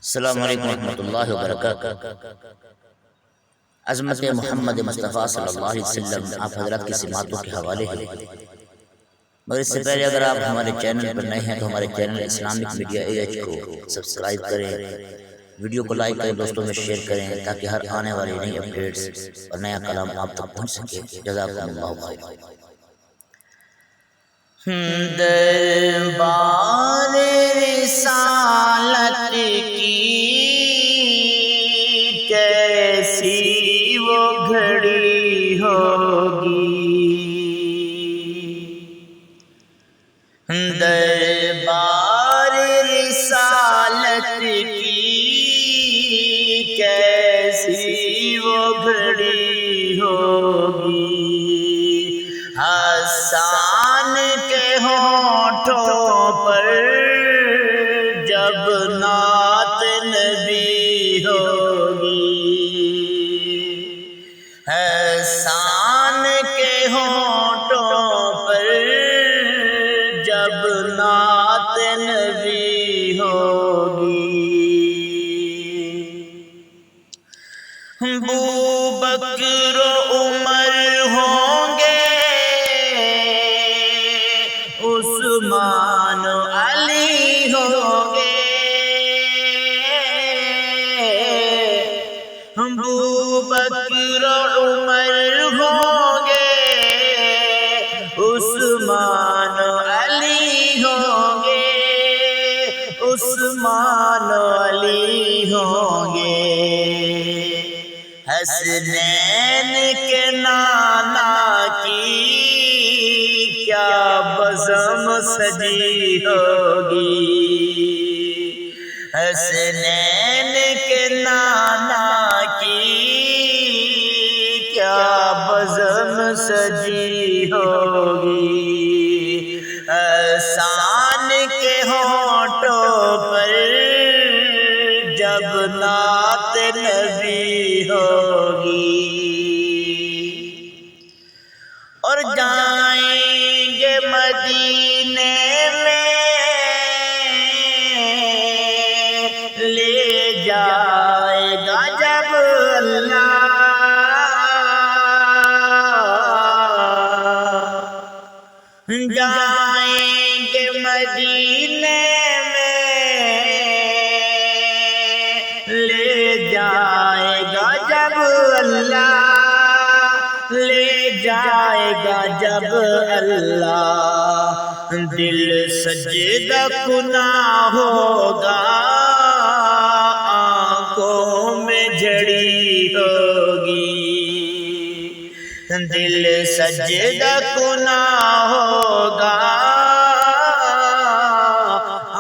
السلام علیکم ورحمۃ اللہ وبرکاتہ۔ عظمت محمد مصطفیٰ صلی اللہ علیہ وسلم آپ حضرات کی سماعتوں کے حوالے ہے، مگر اس سے پہلے اگر آپ ہمارے چینل پر نئے ہیں تو ہمارے چینل اسلامک میڈیا AH کو سبسکرائب کریں، ویڈیو کو لائک کریں، دوستوں میں شیئر کریں تاکہ ہر آنے والی نئی اپڈیٹس اور نیا کلام آپ تک پہنچ سکے۔ جزاکم اللہ خیر۔ دربار رسالت کی کیسی وہ گھڑی ہوگی، دربار رسالت کی کیسی وہ گھڑی ہوگی، حسان کے ہونٹوں پر جب نعت نبی ہوگی، حسان کے ہونٹوں پر جب نعت نبی ہوگی، ابوبکر و عمر ہوں گے، عثمان و علی ہوں گے، ابوبکر و عمر ہوں گے، عثمان و علی ہوں گے، عثمان و علی ہوں گے، حسنین کے نانا کی کیا بزم سجی ہوگی، حسنین کے نانا کی کیا بزم سجی ہوگی، حسان کے ہونٹوں پر جب نعت نبی ہوگی، اور جائیں گے مدینے میں لے جائے گا جب اللہ، جائیں گے مدینے میں لے جائے گا جب اللہ، لے جائے گا جب اللہ، دل سجدہ کنا ہوگا، آنکھوں میں جھڑی ہوگی، دل سجدہ کنا ہوگا،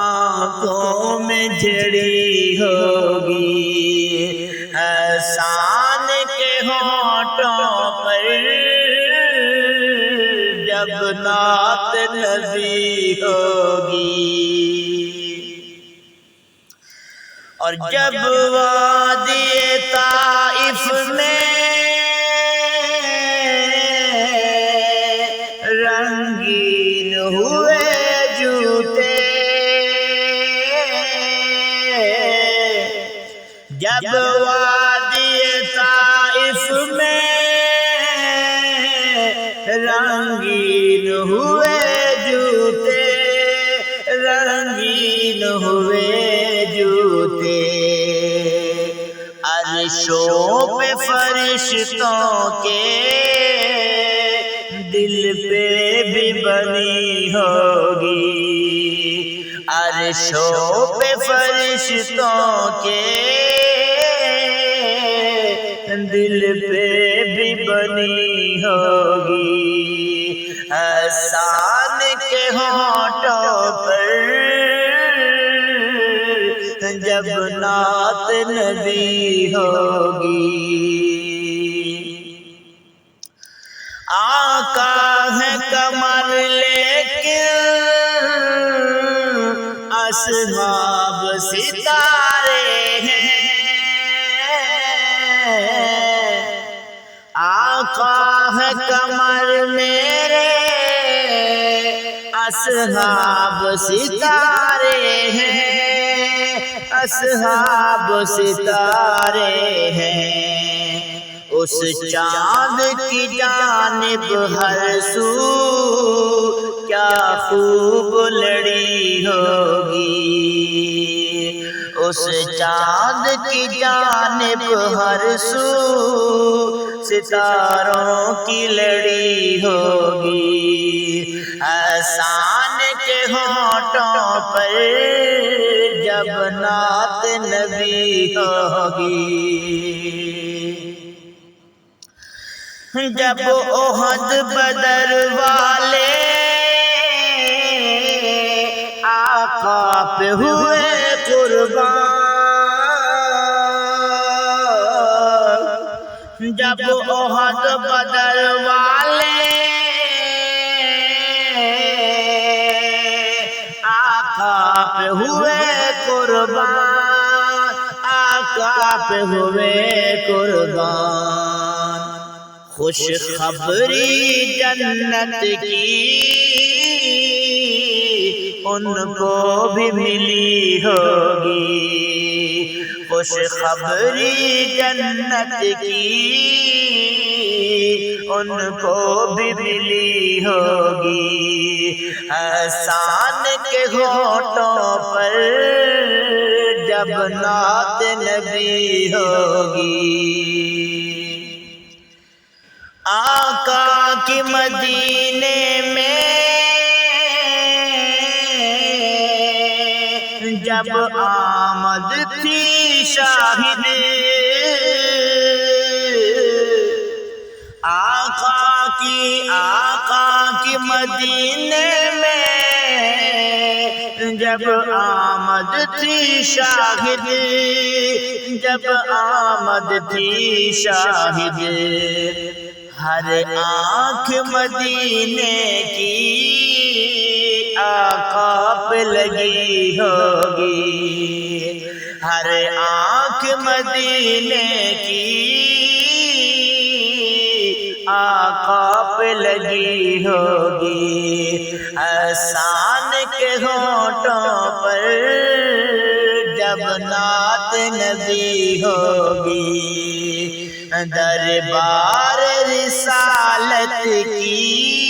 آنکھوں میں جھڑی ہوگی، حسان کے ہونٹوں پر جب نعت نبی ہوگی، اور جب وادی طائف میں رنگین ہوئے جوتے، جب وادی طائف میں رنگین ہوئے جوتے، رنگین ہوئے جوتے، عرشوں پہ فرشتوں کے دل پہ بھی بنی ہوگی، عرشوں پہ فرشتوں کے دل پہ بھی بنی ہوگی، حسان کے ہونٹوں پر جب نعت نبی ہوگی، آقا ہے قمر لیکن اصحاب ستارے ہیں، آقا ہے قمر میرے اصحاب ستارے ہیں، اصحاب ستارے ہیں، اس چاند کی جانب ہر سو کیا خوب لڑی ہوگی، اس چاند کی جانب ہر سو ستاروں کی لڑی ہوگی، احسان کے ہونٹوں پر جب نعت نبی ہوگی، جب احد بدر والے آقا پہ ہوئے قربان، جب احد بدر والے آقا پہ ہوئے قربان، آقا پہ ہوئے قربان، خوش خبری جنت کی ان کو بھی ملی ہوگی، خوش خبری جنت کی ان کو بھی ملی ہوگی، احسان کے ہونٹوں پر جب نعت نبی ہوگی، آقا کی مدینے میں جب آمد تھی شاہد، آقا کی مدینے میں جب آمد تھی شاہد، جب آمد تھی شاہد، ہر آنکھ مدینے کی آقا پہ لگی ہوگی، ہر آنکھ مدینے کی آقا پہ لگی ہوگی، احسان کے ہونٹوں پر جب نعت نبی ہوگی، دربار رسالت کی